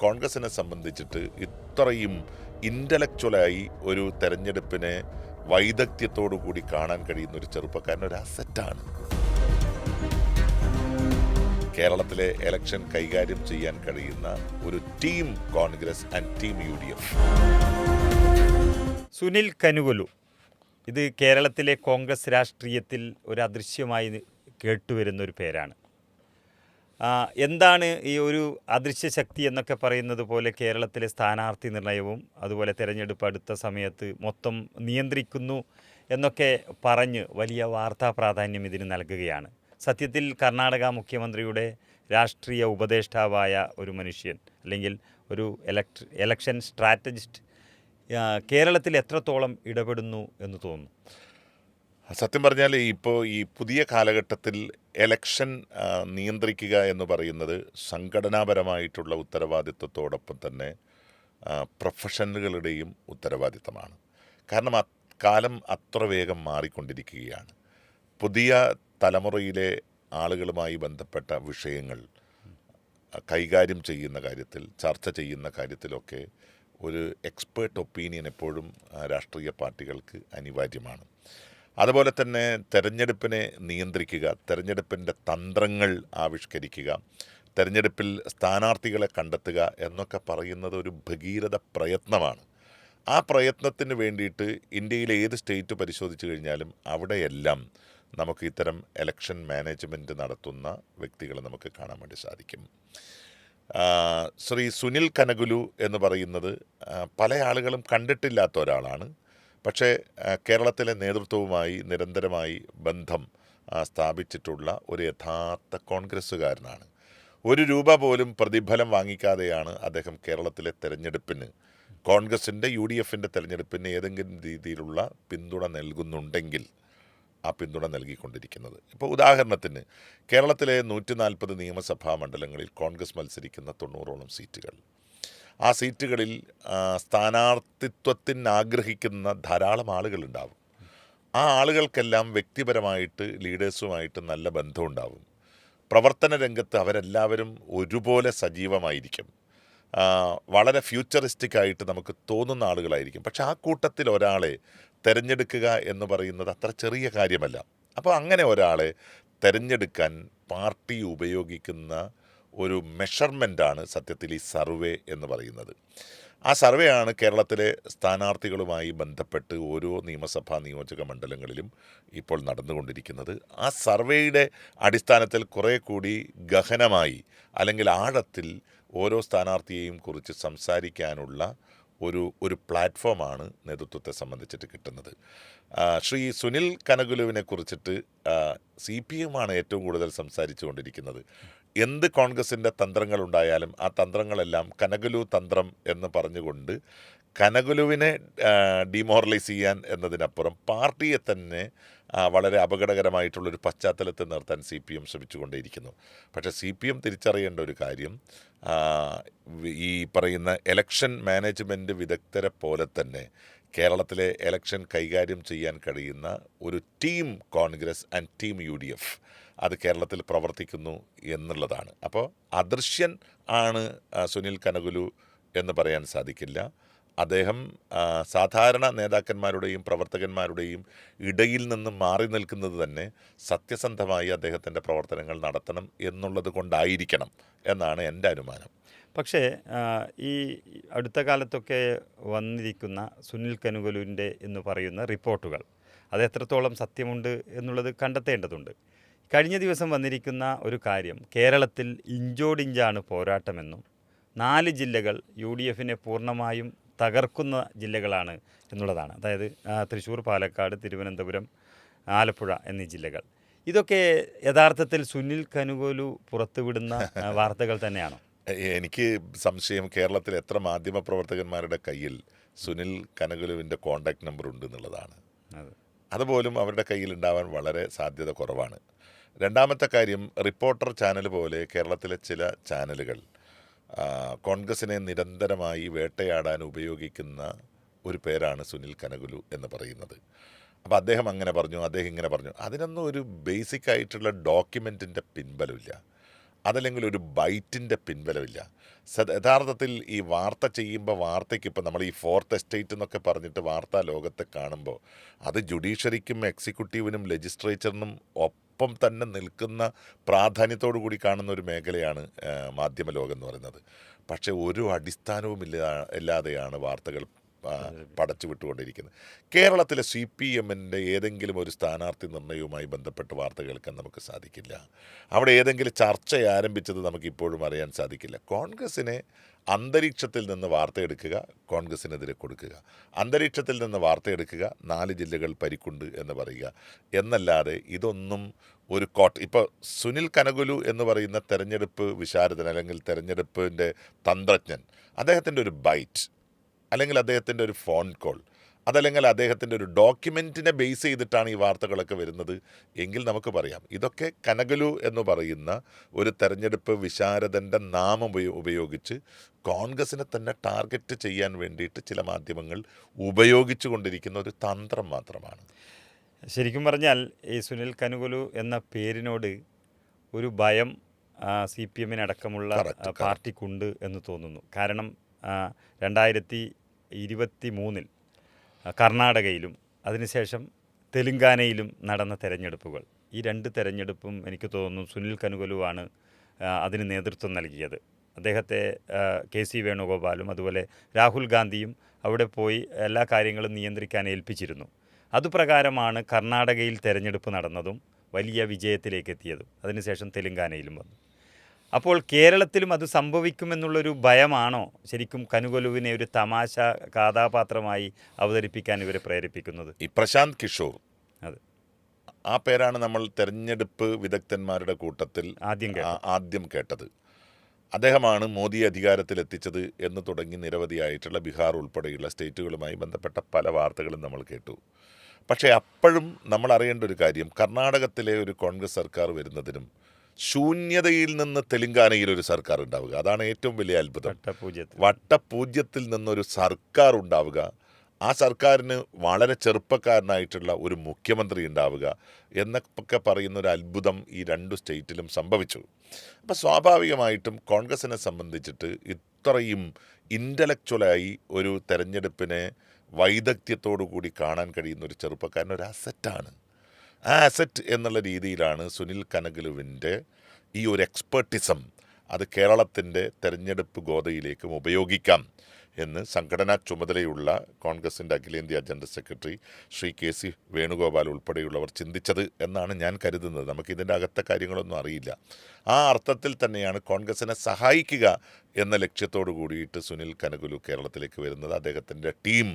കോൺഗ്രസിനെ സംബന്ധിച്ചിട്ട് ഇത്രയും ഇൻ്റലക്ച്വലായി ഒരു തെരഞ്ഞെടുപ്പിനെ വൈദഗ്ധ്യത്തോടു കൂടി കാണാൻ കഴിയുന്ന ഒരു ചെറുപ്പക്കാരൻ ഒരു അസറ്റാണ്. കേരളത്തിലെ എലക്ഷൻ കൈകാര്യം ചെയ്യാൻ കഴിയുന്ന ഒരു team Congress and team UDF. Sunil Kanugolu, ഇത് കേരളത്തിലെ കോൺഗ്രസ് രാഷ്ട്രീയത്തിൽ ഒരു അദൃശ്യമായി കേട്ടുവരുന്ന ഒരു പേരാണ്. എന്താണ് ഈ ഒരു അദൃശ്യ ശക്തി എന്നൊക്കെ പറയുന്നത് പോലെ കേരളത്തിലെ സ്ഥാനാർത്ഥി നിർണയവും അതുപോലെ തെരഞ്ഞെടുപ്പ് അടുത്ത സമയത്ത് മൊത്തം നിയന്ത്രിക്കുന്നു എന്നൊക്കെ പറഞ്ഞ് വലിയ വാർത്താ പ്രാധാന്യം ഇതിന് നൽകുകയാണ്. സത്യത്തിൽ കർണാടക മുഖ്യമന്ത്രിയുടെ രാഷ്ട്രീയ ഉപദേഷ്ടാവായ ഒരു മനുഷ്യൻ അല്ലെങ്കിൽ ഒരു എലക്ഷൻ സ്ട്രാറ്റജിസ്റ്റ് കേരളത്തിൽ എത്രത്തോളം ഇടപെടുന്നു എന്ന് തോന്നുന്നു? സത്യം പറഞ്ഞാൽ ഇപ്പോൾ ഈ പുതിയ കാലഘട്ടത്തിൽ എലക്ഷൻ നിയന്ത്രിക്കുക എന്ന് പറയുന്നത് സംഘടനാപരമായിട്ടുള്ള ഉത്തരവാദിത്വത്തോടൊപ്പം തന്നെ പ്രൊഫഷണലുകളുടെയും ഉത്തരവാദിത്തമാണ്. കാരണം കാലം അത്ര വേഗം മാറിക്കൊണ്ടിരിക്കുകയാണ്. പുതിയ തലമുറയിലെ ആളുകളുമായി ബന്ധപ്പെട്ട വിഷയങ്ങൾ കൈകാര്യം ചെയ്യുന്ന കാര്യത്തിൽ, ചർച്ച ചെയ്യുന്ന കാര്യത്തിലൊക്കെ ഒരു എക്സ്പേർട്ട് ഒപ്പീനിയൻ എപ്പോഴും രാഷ്ട്രീയ പാർട്ടികൾക്ക് അനിവാര്യമാണ്. അതുപോലെ തന്നെ തെരഞ്ഞെടുപ്പിനെ നിയന്ത്രിക്കുക, തെരഞ്ഞെടുപ്പിൻ്റെ തന്ത്രങ്ങൾ ആവിഷ്കരിക്കുക, തെരഞ്ഞെടുപ്പിൽ സ്ഥാനാർത്ഥികളെ കണ്ടെത്തുക എന്നൊക്കെ പറയുന്നത് ഒരു ഭഗീരഥ പ്രയത്നമാണ്. ആ പ്രയത്നത്തിന് വേണ്ടിയിട്ട് ഇന്ത്യയിലെ ഏത് സ്റ്റേറ്റ് പരിശോധിച്ച് കഴിഞ്ഞാലും അവിടെയെല്ലാം നമുക്ക് ഇത്തരം എലക്ഷൻ മാനേജ്മെൻറ്റ് നടത്തുന്ന വ്യക്തികളെ നമുക്ക് കാണാൻ വേണ്ടി സാധിക്കും. ശ്രീ സുനിൽ കനകുലു എന്ന് പറയുന്നത് പല ആളുകളും കണ്ടിട്ടില്ലാത്ത ഒരാളാണ്. പക്ഷേ കേരളത്തിലെ നേതൃത്വവുമായി നിരന്തരമായി ബന്ധം സ്ഥാപിച്ചിട്ടുള്ള ഒരു യഥാർത്ഥ കോൺഗ്രസ്സുകാരനാണ്. ₹1 പോലും പ്രതിഫലം വാങ്ങിക്കാതെയാണ് അദ്ദേഹം കേരളത്തിലെ തെരഞ്ഞെടുപ്പിന്, കോൺഗ്രസിൻ്റെ UDFൻ്റെ തെരഞ്ഞെടുപ്പിന് ഏതെങ്കിലും രീതിയിലുള്ള പിന്തുണ നൽകുന്നുണ്ടെങ്കിൽ ആ പിന്തുണ നൽകിക്കൊണ്ടിരിക്കുന്നത്. ഇപ്പോൾ ഉദാഹരണത്തിന് കേരളത്തിലെ 140 നിയമസഭാ മണ്ഡലങ്ങളിൽ കോൺഗ്രസ് മത്സരിക്കുന്ന 90ഓളം സീറ്റുകൾ. ആ സീറ്റുകളിൽ സ്ഥാനാർത്ഥിത്വത്തിന് ആഗ്രഹിക്കുന്ന ധാരാളം ആളുകളുണ്ടാവും. ആ ആളുകൾക്കെല്ലാം വ്യക്തിപരമായിട്ട് ലീഡേഴ്സുമായിട്ട് നല്ല ബന്ധമുണ്ടാവും. പ്രവർത്തന രംഗത്ത് അവരെല്ലാവരും ഒരുപോലെ സജീവമായിരിക്കും. വളരെ ഫ്യൂച്ചറിസ്റ്റിക് ആയിട്ട് നമുക്ക് തോന്നുന്ന ആളുകളായിരിക്കും. പക്ഷെ ആ കൂട്ടത്തിൽ ഒരാളെ തിരഞ്ഞെടുക്കുക എന്ന് പറയുന്നത് അത്ര ചെറിയ കാര്യമല്ല. അപ്പോൾ അങ്ങനെ ഒരാളെ തിരഞ്ഞെടുക്കാൻ പാർട്ടി ഉപയോഗിക്കുന്ന ഒരു മെഷർമെൻ്റാണ് സത്യത്തിൽ ഈ സർവേ എന്ന് പറയുന്നത്. ആ സർവേയാണ് കേരളത്തിലെ സ്ഥാനാർത്ഥികളുമായി ബന്ധപ്പെട്ട് ഓരോ നിയമസഭാ നിയോജക മണ്ഡലങ്ങളിലും ഇപ്പോൾ നടന്നുകൊണ്ടിരിക്കുന്നത്. ആ സർവേയുടെ അടിസ്ഥാനത്തിൽ കുറേ കൂടി ഗഹനമായി അല്ലെങ്കിൽ ആഴത്തിൽ ഓരോ സ്ഥാനാർത്ഥിയെയും കുറിച്ച് സംസാരിക്കാനുള്ള ഒരു പ്ലാറ്റ്ഫോമാണ് നേതൃത്വത്തെ സംബന്ധിച്ചിട്ട് കിട്ടുന്നത്. ശ്രീ സുനിൽ കനകുലുവിനെ കുറിച്ചിട്ട് CPM ആണ് ഏറ്റവും കൂടുതൽ സംസാരിച്ചു കൊണ്ടിരിക്കുന്നത്. എന്ത് കോൺഗ്രസിൻ്റെ തന്ത്രങ്ങളുണ്ടായാലും ആ തന്ത്രങ്ങളെല്ലാം കനകുലു തന്ത്രം എന്ന് പറഞ്ഞുകൊണ്ട് കനകുലുവിനെ ഡിമോറലൈസ് ചെയ്യാൻ എന്നതിനപ്പുറം പാർട്ടിയെ തന്നെ വളരെ അപകടകരമായിട്ടുള്ളൊരു പശ്ചാത്തലത്തിൽ നിർത്താൻ CPM ശ്രമിച്ചുകൊണ്ടേയിരിക്കുന്നു. പക്ഷേ CPM തിരിച്ചറിയേണ്ട ഒരു കാര്യം, ഈ പറയുന്ന എലക്ഷൻ മാനേജ്മെൻറ്റ് വിദഗ്ധരെ പോലെ തന്നെ കേരളത്തിലെ എലക്ഷൻ കൈകാര്യം ചെയ്യാൻ കഴിയുന്ന ഒരു team Congress and team UDF അത് കേരളത്തിൽ പ്രവർത്തിക്കുന്നു എന്നുള്ളതാണ്. അപ്പോൾ അദൃശ്യൻ ആണ് സുനിൽ കനകുലു എന്ന് പറയാൻ സാധിക്കില്ല. അദ്ദേഹം സാധാരണ നേതാക്കന്മാരുടെയും പ്രവർത്തകന്മാരുടെയും ഇടയിൽ നിന്ന് മാറി നിൽക്കുന്നത് തന്നെ സത്യസന്ധമായി അദ്ദേഹത്തിൻ്റെ പ്രവർത്തനങ്ങൾ നടത്തണം എന്നുള്ളത് കൊണ്ടായിരിക്കണം എന്നാണ് എൻ്റെ അനുമാനം. പക്ഷേ ഈ അടുത്ത കാലത്തൊക്കെ വന്നിരിക്കുന്ന സുനിൽ കനുകൊലുവിൻ്റെ എന്ന് പറയുന്ന റിപ്പോർട്ടുകൾ അത് എത്രത്തോളം സത്യമുണ്ട് എന്നുള്ളത് കണ്ടെത്തേണ്ടതുണ്ട്. കഴിഞ്ഞ ദിവസം വന്നിരിക്കുന്ന ഒരു കാര്യം, കേരളത്തിൽ ഇഞ്ചോടിഞ്ചാണ് പോരാട്ടമെന്നും 4 ജില്ലകൾ UDFനെ പൂർണ്ണമായും തകർക്കുന്ന ജില്ലകളാണ് എന്നുള്ളതാണ്. അതായത് തൃശ്ശൂർ, പാലക്കാട്, തിരുവനന്തപുരം, ആലപ്പുഴ എന്നീ ജില്ലകൾ. ഇതൊക്കെ യഥാർത്ഥത്തിൽ സുനിൽ കനുകൊലു പുറത്തുവിടുന്ന വാർത്തകൾ തന്നെയാണോ? എനിക്ക് സംശയം കേരളത്തിൽ എത്ര മാധ്യമപ്രവർത്തകന്മാരുടെ കയ്യിൽ സുനിൽ കനകുലുവിൻ്റെ കോൺടാക്റ്റ് നമ്പർ ഉണ്ട് എന്നുള്ളതാണ്. അതുപോലും അവരുടെ കയ്യിൽ ഉണ്ടാവാൻ വളരെ സാധ്യത കുറവാണ്. രണ്ടാമത്തെ കാര്യം, റിപ്പോർട്ടർ ചാനൽ പോലെ കേരളത്തിലെ ചില ചാനലുകൾ കോൺഗ്രസിനെ നിരന്തരമായി വേട്ടയാടാൻ ഉപയോഗിക്കുന്ന ഒരു പേരാണ് സുനിൽ കനകുലു എന്ന് പറയുന്നത്. അപ്പോൾ അദ്ദേഹം അങ്ങനെ പറഞ്ഞു, അദ്ദേഹം ഇങ്ങനെ പറഞ്ഞു. അതിനൊന്നും ഒരു ബേസിക് ആയിട്ടുള്ള ഡോക്യുമെൻറ്റിൻ്റെ പിൻബലമില്ല. അതല്ലെങ്കിൽ ഒരു ബൈറ്റിൻ്റെ പിൻബലമില്ല. യഥാർത്ഥത്തിൽ ഈ വാർത്ത ചെയ്യുമ്പോൾ വാർത്തയ്ക്ക് ഇപ്പം നമ്മൾ ഈ ഫോർത്ത് എസ്റ്റേറ്റ് എന്നൊക്കെ പറഞ്ഞിട്ട് വാർത്താ ലോകത്തെ കാണുമ്പോൾ അത് ജുഡീഷ്യറിക്കും എക്സിക്യൂട്ടീവിനും ലെജിസ്ലേച്ചറിനും ഒപ്പം തന്നെ നിൽക്കുന്ന പ്രാധാന്യത്തോടു കൂടി കാണുന്ന ഒരു മേഖലയാണ് മാധ്യമ ലോകം എന്ന് പറയുന്നത്. പക്ഷേ ഒരു അടിസ്ഥാനവും ഇല്ലാതെയാണ് വാർത്തകൾ പടച്ചു വിട്ടുകൊണ്ടിരിക്കുന്നത്. കേരളത്തിലെ CPM-ൻ്റെ ഏതെങ്കിലും ഒരു സ്ഥാനാർത്ഥി നിർണയവുമായി ബന്ധപ്പെട്ട് വാർത്ത കേൾക്കാൻ നമുക്ക് സാധിക്കില്ല. അവിടെ ഏതെങ്കിലും ചർച്ച ആരംഭിച്ചത് നമുക്കിപ്പോഴും അറിയാൻ സാധിക്കില്ല. കോൺഗ്രസിനെ അന്തരീക്ഷത്തിൽ നിന്ന് വാർത്തയെടുക്കുക, കോൺഗ്രസിനെതിരെ കൊടുക്കുക, അന്തരീക്ഷത്തിൽ നിന്ന് വാർത്തയെടുക്കുക, 4 ജില്ലകൾ പരിക്കുണ്ട് എന്ന് പറയുക എന്നല്ലാതെ ഇതൊന്നും ഒരു ഇപ്പോൾ സുനിൽ കനകുലു എന്ന് പറയുന്ന തെരഞ്ഞെടുപ്പ് വിശാരദൻ അല്ലെങ്കിൽ തെരഞ്ഞെടുപ്പിൻ്റെ തന്ത്രജ്ഞൻ, അദ്ദേഹത്തിൻ്റെ ഒരു ബൈറ്റ് അല്ലെങ്കിൽ അദ്ദേഹത്തിൻ്റെ ഒരു ഫോൺ കോൾ അതല്ലെങ്കിൽ അദ്ദേഹത്തിൻ്റെ ഒരു ഡോക്യുമെൻറ്റിനെ ബേസ് ചെയ്തിട്ടാണ് ഈ വാർത്തകളൊക്കെ വരുന്നത് എങ്കിൽ നമുക്ക് പറയാം ഇതൊക്കെ കനകലു എന്ന് പറയുന്ന ഒരു തെരഞ്ഞെടുപ്പ് വിശാരദൻ്റെ നാമം ഉപയോഗിച്ച് കോൺഗ്രസിനെ തന്നെ ടാർഗറ്റ് ചെയ്യാൻ വേണ്ടിയിട്ട് ചില മാധ്യമങ്ങൾ ഉപയോഗിച്ചു കൊണ്ടിരിക്കുന്ന ഒരു തന്ത്രം മാത്രമാണ്. ശരിക്കും പറഞ്ഞാൽ ഈ സുനിൽ കനുകുലു എന്ന പേരിനോട് ഒരു ഭയം CPM-നടക്കമുള്ള പാർട്ടിക്കുണ്ട് എന്ന് തോന്നുന്നു. കാരണം 2023 കർണാടകയിലും അതിനുശേഷം തെലുങ്കാനയിലും നടന്ന തെരഞ്ഞെടുപ്പുകൾ, ഈ 2 തെരഞ്ഞെടുപ്പും എനിക്ക് തോന്നുന്നു സുനിൽ കനുകുലുവാണ് അതിന് നേതൃത്വം നൽകിയത്. അദ്ദേഹത്തെ KC വേണുഗോപാലും അതുപോലെ രാഹുൽ ഗാന്ധിയും അവിടെ പോയി എല്ലാ കാര്യങ്ങളും നിയന്ത്രിക്കാൻ ഏൽപ്പിച്ചിരുന്നു. അതുപ്രകാരമാണ് കർണാടകയിൽ തെരഞ്ഞെടുപ്പ് നടന്നതും വലിയ വിജയത്തിലേക്ക് എത്തിയതും. അതിനുശേഷം തെലുങ്കാനയിലും വന്നു. അപ്പോൾ കേരളത്തിലും അത് സംഭവിക്കുമെന്നുള്ളൊരു ഭയമാണോ ശരിക്കും കനുകുലുവിനെ ഒരു തമാശ കഥാപാത്രമായി അവതരിപ്പിക്കാൻ ഇവരെ പ്രേരിപ്പിക്കുന്നത്? ഈ പ്രശാന്ത് കിഷോർ, അതെ, ആ പേരാണ് നമ്മൾ തെരഞ്ഞെടുപ്പ് വിദഗ്ധന്മാരുടെ കൂട്ടത്തിൽ ആദ്യം കേട്ടത്. അദ്ദേഹമാണ് മോദിയെ അധികാരത്തിലെത്തിച്ചത് എന്ന് തുടങ്ങി നിരവധിയായിട്ടുള്ള ബീഹാർ ഉൾപ്പെടെയുള്ള സ്റ്റേറ്റുകളുമായി ബന്ധപ്പെട്ട പല വാർത്തകളും നമ്മൾ കേട്ടു. പക്ഷേ അപ്പോഴും നമ്മൾ അറിയേണ്ട ഒരു കാര്യം, കർണാടകത്തിലെ ഒരു കോൺഗ്രസ് സർക്കാർ വരുന്നതിനും ശൂന്യതയിൽ നിന്ന് തെലുങ്കാനയിൽ ഒരു സർക്കാർ ഉണ്ടാവുക, അതാണ് ഏറ്റവും വലിയ അത്ഭുതം. വട്ടപൂജ്യത്തിൽ നിന്നൊരു സർക്കാർ ഉണ്ടാവുക, ആ സർക്കാരിന് വളരെ ചെറുപ്പക്കാരനായിട്ടുള്ള ഒരു മുഖ്യമന്ത്രി ഉണ്ടാവുക എന്നൊക്കെ പറയുന്ന ഒരു അത്ഭുതം ഈ 2 സ്റ്റേറ്റിലും സംഭവിച്ചു. അപ്പോൾ സ്വാഭാവികമായിട്ടും കോൺഗ്രസിനെ സംബന്ധിച്ചിട്ട് ഇത്രയും ഇൻ്റലക്ച്വലായി ഒരു തെരഞ്ഞെടുപ്പിനെ വൈദഗ്ധ്യത്തോടു കൂടി കാണാൻ കഴിയുന്ന ഒരു ചെറുപ്പക്കാരൻ ഒരു അസറ്റാണ്. ആ അസറ്റ് എന്നുള്ള രീതിയിലാണ് സുനിൽ കനകലുവിൻ്റെ ഈ ഒരു എക്സ്പെർട്ടിസം അത് കേരളത്തിൻ്റെ തെരഞ്ഞെടുപ്പ് ഗോതയിലേക്കും ഉപയോഗിക്കാം എന്ന് സംഘടനാ ചുമതലയുള്ള കോൺഗ്രസിൻ്റെ അഖിലേന്ത്യാ general secretary Shri KC Venugopal ഉൾപ്പെടെയുള്ളവർ ചിന്തിച്ചത് എന്നാണ് ഞാൻ കരുതുന്നത്. നമുക്കിതിൻ്റെ അകത്തെ കാര്യങ്ങളൊന്നും അറിയില്ല. ആ അർത്ഥത്തിൽ തന്നെയാണ് കോൺഗ്രസിനെ സഹായിക്കുക എന്ന ലക്ഷ്യത്തോടു കൂടിയിട്ട് സുനിൽ കനകുലു കേരളത്തിലേക്ക് വരുന്നത്. അദ്ദേഹത്തിൻ്റെ ടീം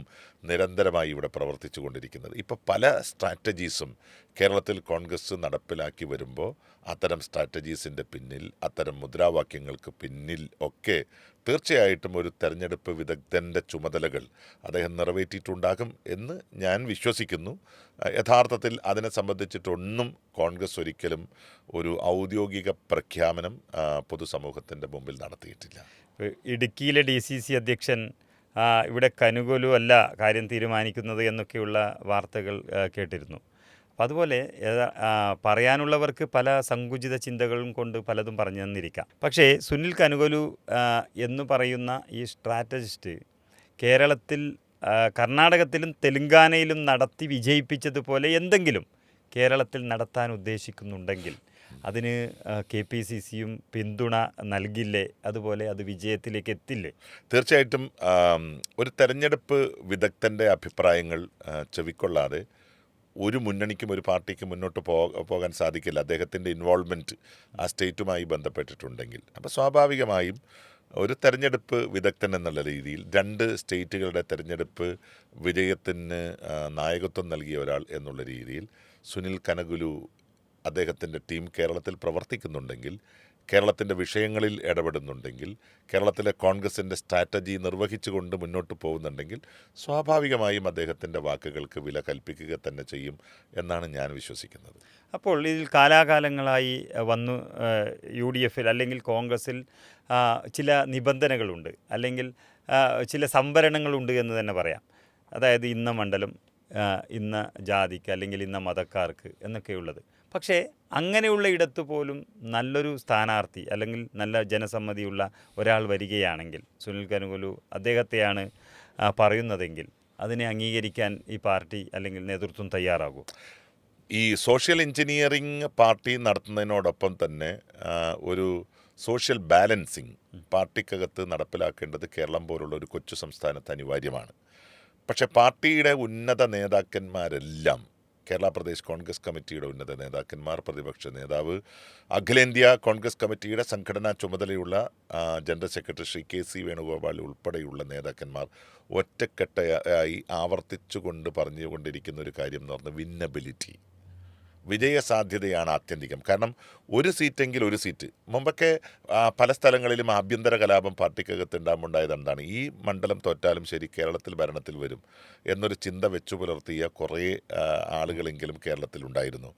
നിരന്തരമായി ഇവിടെ പ്രവർത്തിച്ചു കൊണ്ടിരിക്കുന്നത്. ഇപ്പോൾ പല സ്ട്രാറ്റജീസും കേരളത്തിൽ കോൺഗ്രസ് നടപ്പിലാക്കി വരുമ്പോൾ അത്തരം സ്ട്രാറ്റജീസിൻ്റെ പിന്നിൽ, അത്തരം മുദ്രാവാക്യങ്ങൾക്ക് പിന്നിൽ ഒക്കെ തീർച്ചയായിട്ടും ഒരു തെരഞ്ഞെടുപ്പ് വിദഗ്ധൻ്റെ ചുമതലകൾ അദ്ദേഹം നിറവേറ്റിയിട്ടുണ്ടാകും എന്ന് ഞാൻ വിശ്വസിക്കുന്നു. യഥാർത്ഥത്തിൽ അതിനെ സംബന്ധിച്ചിട്ടൊന്നും കോൺഗ്രസ് ഒരിക്കലും ഒരു ഔദ്യോഗിക പ്രഖ്യാപനം പൊതുസമൂഹത്തിൻ്റെ മുമ്പിൽ നടത്തിയിട്ടില്ല. ഇടുക്കിയിലെ DCC അധ്യക്ഷൻ ഇവിടെ കനുകുലു അല്ല കാര്യം തീരുമാനിക്കുന്നത് എന്നൊക്കെയുള്ള വാർത്തകൾ കേട്ടിരുന്നു. അപ്പം അതുപോലെ പറയാനുള്ളവർക്ക് പല സങ്കുചിത ചിന്തകളും കൊണ്ട് പലതും പറഞ്ഞു തന്നിരിക്കാം. പക്ഷേ സുനിൽ കനുകുലു എന്ന് പറയുന്ന ഈ സ്ട്രാറ്റജിസ്റ്റ് കേരളത്തിൽ കർണാടകത്തിലും തെലുങ്കാനയിലും നടത്തി വിജയിപ്പിച്ചതുപോലെ എന്തെങ്കിലും കേരളത്തിൽ നടത്താൻ ഉദ്ദേശിക്കുന്നുണ്ടെങ്കിൽ അതിന് KPCCയും പിന്തുണ നൽകില്ലേ? അതുപോലെ അത് വിജയത്തിലേക്ക് എത്തില്ലേ? തീർച്ചയായിട്ടും ഒരു തെരഞ്ഞെടുപ്പ് വിദഗ്ധൻ്റെ അഭിപ്രായങ്ങൾ ചെവിക്കൊള്ളാതെ ഒരു മുന്നണിക്കും ഒരു പാർട്ടിക്കും മുന്നോട്ട് പോകാൻ സാധിക്കില്ല. അദ്ദേഹത്തിൻ്റെ ഇൻവോൾവ്മെൻറ്റ് ആ സ്റ്റേറ്റുമായി ബന്ധപ്പെട്ടിട്ടുണ്ടെങ്കിൽ. അപ്പോൾ സ്വാഭാവികമായും ഒരു തെരഞ്ഞെടുപ്പ് വിദഗ്ധൻ എന്നുള്ള രീതിയിൽ 2 സ്റ്റേറ്റുകളുടെ തെരഞ്ഞെടുപ്പ് വിജയത്തിന് നായകത്വം നൽകിയ ഒരാൾ എന്നുള്ള രീതിയിൽ സുനിൽ കനകുലു അദ്ദേഹത്തിൻ്റെ ടീം കേരളത്തിൽ പ്രവർത്തിക്കുന്നുണ്ടെങ്കിൽ, കേരളത്തിൻ്റെ വിഷയങ്ങളിൽ ഇടപെടുന്നുണ്ടെങ്കിൽ, കേരളത്തിലെ കോൺഗ്രസിൻ്റെ സ്ട്രാറ്റജി നിർവഹിച്ചുകൊണ്ട് മുന്നോട്ട് പോകുന്നുണ്ടെങ്കിൽ സ്വാഭാവികമായും അദ്ദേഹത്തിൻ്റെ വാക്കുകൾക്ക് വില കൽപ്പിക്കുക തന്നെ ചെയ്യും എന്നാണ് ഞാൻ വിശ്വസിക്കുന്നത്. അപ്പോൾ ഇതിൽ കാലാകാലങ്ങളായി വന്നു UDFൽ അല്ലെങ്കിൽ കോൺഗ്രസിൽ ചില നിബന്ധനകളുണ്ട്, അല്ലെങ്കിൽ ചില സംവരണങ്ങളുണ്ട് എന്ന് തന്നെ പറയാം. അതായത് ഇന്ന മണ്ഡലം ഇന്ന ജാതിക്ക് അല്ലെങ്കിൽ ഇന്ന മതക്കാർക്ക് എന്നൊക്കെയുള്ളത്. പക്ഷേ അങ്ങനെയുള്ള ഇടത്ത് പോലും നല്ലൊരു സ്ഥാനാർത്ഥി അല്ലെങ്കിൽ നല്ല ജനസമ്മതിയുള്ള ഒരാൾ വരികയാണെങ്കിൽ സുനിൽ കനുകലു അദ്ദേഹത്തെയാണ് പറയുന്നതെങ്കിൽ അതിനെ അംഗീകരിക്കാൻ ഈ പാർട്ടി അല്ലെങ്കിൽ നേതൃത്വം തയ്യാറാകും. ഈ സോഷ്യൽ എഞ്ചിനീയറിംഗ് പാർട്ടി നടത്തുന്നതിനോടൊപ്പം തന്നെ ഒരു സോഷ്യൽ ബാലൻസിങ് പാർട്ടിക്കകത്ത് നടപ്പിലാക്കേണ്ടത് കേരളം പോലുള്ള ഒരു കൊച്ചു സംസ്ഥാനത്ത് അനിവാര്യമാണ്. പക്ഷേ പാർട്ടിയുടെ ഉന്നത നേതാക്കന്മാരെല്ലാം, കേരള പ്രദേശ് കോൺഗ്രസ് കമ്മിറ്റിയുടെ ഉന്നത നേതാക്കന്മാർ, പ്രതിപക്ഷ നേതാവ്, അഖിലേന്ത്യാ കോൺഗ്രസ് കമ്മിറ്റിയുടെ സംഘടനാ ചുമതലയുള്ള general secretary Shri KC Venugopal ഉൾപ്പെടെയുള്ള നേതാക്കന്മാർ ഒറ്റക്കെട്ടായി ആവർത്തിച്ചുകൊണ്ട് പറഞ്ഞുകൊണ്ടിരിക്കുന്ന ഒരു കാര്യം എന്ന് പറഞ്ഞാൽ വിന്നബിലിറ്റി, വിജയസാധ്യതയാണ് ആത്യന്തികം. കാരണം ഒരു സീറ്റെങ്കിൽ ഒരു സീറ്റ്. മുമ്പൊക്കെ പല സ്ഥലങ്ങളിലും ആഭ്യന്തര കലാപം പാർട്ടിക്കകത്ത് ഉണ്ടാകുമ്പോണ്ടായത് എന്താണ്, ഈ മണ്ഡലം തോറ്റാലും ശരി കേരളത്തിൽ ഭരണത്തിൽ വരും എന്നൊരു ചിന്ത വെച്ചു പുലർത്തിയ കുറേ ആളുകളെങ്കിലും കേരളത്തിലുണ്ടായിരുന്നു.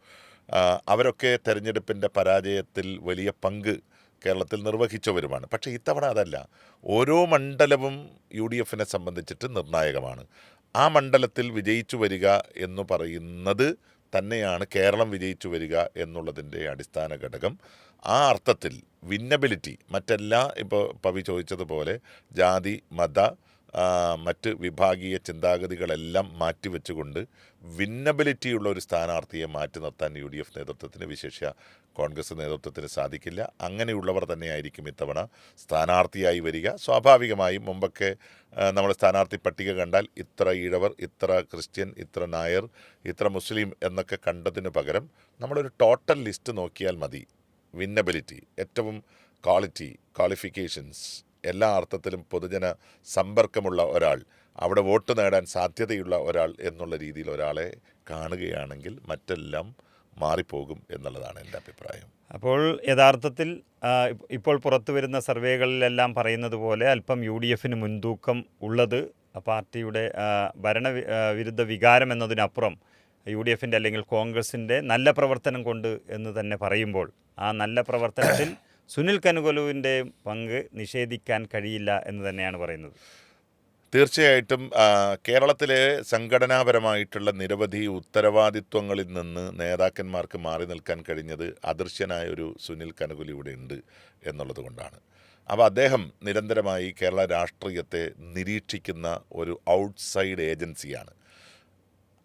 അവരൊക്കെ തെരഞ്ഞെടുപ്പിൻ്റെ പരാജയത്തിൽ വലിയ പങ്ക് കേരളത്തിൽ നിർവഹിച്ചവരുമാണ്. പക്ഷേ ഇത്തവണ അതല്ല. ഓരോ മണ്ഡലവും UDF സംബന്ധിച്ചിട്ട് നിർണായകമാണ്. ആ മണ്ഡലത്തിൽ വിജയിച്ചു വരിക എന്ന് പറയുന്നത് തന്നെയാണ് കേരളം വിജയിച്ചു വരിക എന്നുള്ളതിൻ്റെ അടിസ്ഥാന ഘടകം. ആ അർത്ഥത്തിൽ വിന്നബിലിറ്റി, മറ്റെല്ലാ ഇപ്പോൾ പവി ചോദിച്ചതുപോലെ ജാതി മത മറ്റ് വിഭാഗീയ ചിന്താഗതികളെല്ലാം മാറ്റിവെച്ചുകൊണ്ട് വിന്നബിലിറ്റിയുള്ള ഒരു സ്ഥാനാർത്ഥിയെ മാറ്റി നിർത്താൻ UDF നേതൃത്വത്തിന്, വിശേഷ കോൺഗ്രസ് നേതൃത്വത്തിന് സാധിക്കില്ല. അങ്ങനെയുള്ളവർ തന്നെയായിരിക്കും ഇത്തവണ സ്ഥാനാർത്ഥിയായി വരിക. സ്വാഭാവികമായും മുമ്പൊക്കെ നമ്മൾ സ്ഥാനാർത്ഥി പട്ടിക കണ്ടാൽ ഇത്ര ഈഴവർ, ഇത്ര ക്രിസ്ത്യൻ, ഇത്ര നായർ, ഇത്ര മുസ്ലിം എന്നൊക്കെ കണ്ടതിന് പകരം നമ്മളൊരു ടോട്ടൽ ലിസ്റ്റ് നോക്കിയാൽ മതി. വിന്നബിലിറ്റി, ഏറ്റവും ക്വാളിഫിക്കേഷൻസ്, എല്ലാ അർത്ഥത്തിലും പൊതുജന സമ്പർക്കമുള്ള ഒരാൾ, അവിടെ വോട്ട് നേടാൻ സാധ്യതയുള്ള ഒരാൾ എന്നുള്ള രീതിയിൽ ഒരാളെ കാണുകയാണെങ്കിൽ മറ്റെല്ലാം മാറിപ്പോകും എന്നുള്ളതാണ് എൻ്റെ അഭിപ്രായം. അപ്പോൾ യഥാർത്ഥത്തിൽ ഇപ്പോൾ പുറത്തു വരുന്ന സർവേകളിലെല്ലാം പറയുന്നത് പോലെ അല്പം UDF മുൻതൂക്കം ഉള്ളത് പാർട്ടിയുടെ വിരുദ്ധ വികാരം എന്നതിനപ്പുറം UDF അല്ലെങ്കിൽ കോൺഗ്രസിൻ്റെ നല്ല പ്രവർത്തനം കൊണ്ട് എന്ന് തന്നെ പറയുമ്പോൾ ആ നല്ല പ്രവർത്തനത്തിൽ സുനിൽ കനുകലുവിൻ്റെ പങ്ക് നിഷേധിക്കാൻ കഴിയില്ല എന്ന് തന്നെയാണ് പറയുന്നത്. തീർച്ചയായിട്ടും കേരളത്തിലെ സംഘടനാപരമായിട്ടുള്ള നിരവധി ഉത്തരവാദിത്വങ്ങളിൽ നിന്ന് നേതാക്കന്മാർക്ക് മാറി നിൽക്കാൻ കഴിഞ്ഞത് അദൃശ്യനായ ഒരു സുനിൽ കനുകലു ഇവിടെ ഉണ്ട് എന്നുള്ളത് കൊണ്ടാണ്. അപ്പോൾ അദ്ദേഹം നിരന്തരമായി കേരള രാഷ്ട്രീയത്തെ നിരീക്ഷിക്കുന്ന ഒരു ഔട്ട്സൈഡ് ഏജൻസിയാണ്.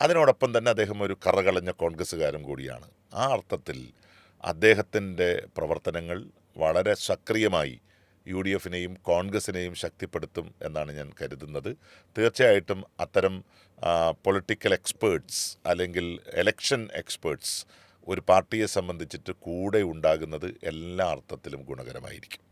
അതിനോടൊപ്പം തന്നെ അദ്ദേഹം ഒരു കറകളഞ്ഞ കോൺഗ്രസ്സുകാരൻ കൂടിയാണ്. ആ അർത്ഥത്തിൽ അദ്ദേഹത്തിൻ്റെ പ്രവർത്തനങ്ങൾ വളരെ സക്രിയമായി UDF കോൺഗ്രസിനെയും ശക്തിപ്പെടുത്തും എന്നാണ് ഞാൻ കരുതുന്നത്. തീർച്ചയായിട്ടും അത്തരം പൊളിറ്റിക്കൽ എക്സ്പേർട്സ് അല്ലെങ്കിൽ എലക്ഷൻ എക്സ്പേർട്സ് ഒരു പാർട്ടിയെ സംബന്ധിച്ചിട്ട് കൂടെ ഉണ്ടാകുന്നത് എല്ലാ അർത്ഥത്തിലും ഗുണകരമായിരിക്കും.